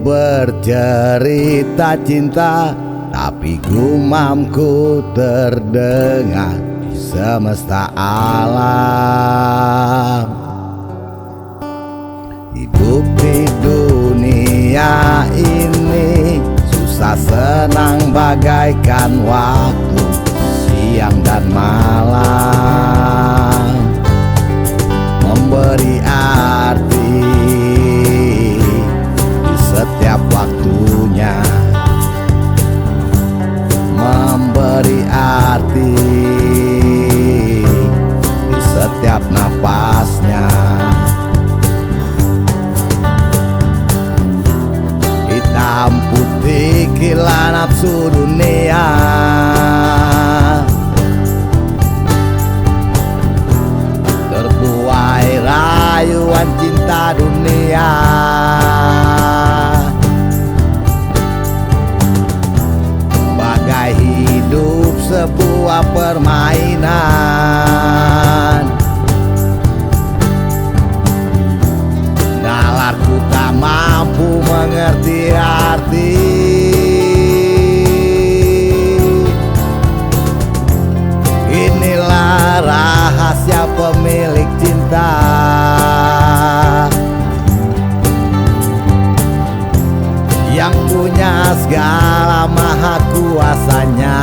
bercerita cinta, tapi gumamku terdengar di semesta alam. Hidup di dunia ini susah senang bagaikan waktu siang dan malam, memberi arti di setiap waktunya, memberi arti di setiap napasnya. Hitam putih kilat nafsu dunia, terbuai rayuan cinta dunia. Bagai hidup sebuah permainan, nalarku tak mampu mengerti arti. Inilah rahasia pemilik cinta, yang punya segala maha kuasanya.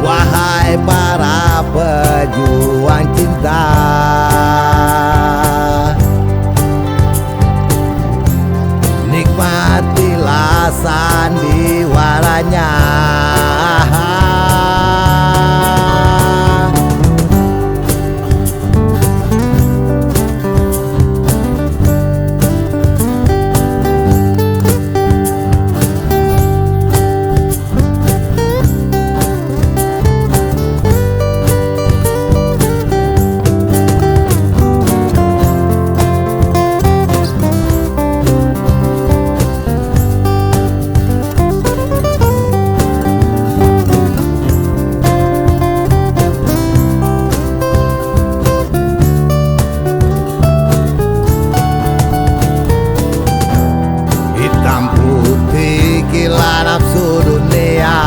Wahai para pejuang cinta, nikmatilah sandiwaranya. Hitam putih kilat nafsu dunia,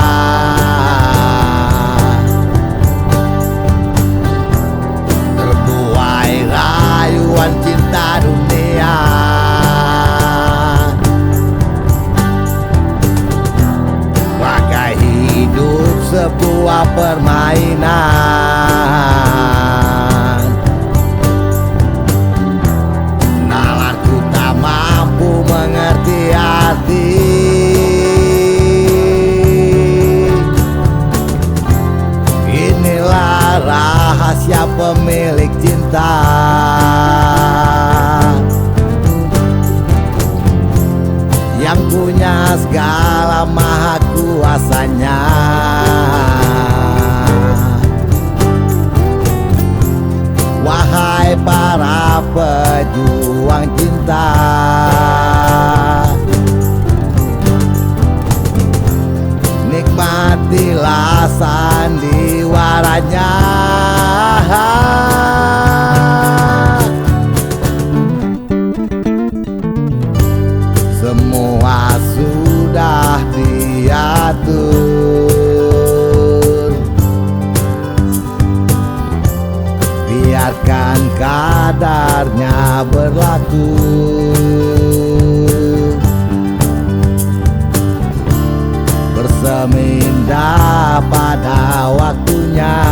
terbuai rayuan cinta dunia. Bagai hidup sebuah permainan, nalarku tak mampu mengerti arti. Inilah rahasia pemilik cinta, yang punya segala maha kuasanya. Wahai para pejuang cinta, nikmatilah sandiwaranya. Semua sudah diatur, biarkan kadarnya berlaku. Bersemindah pada waktunya,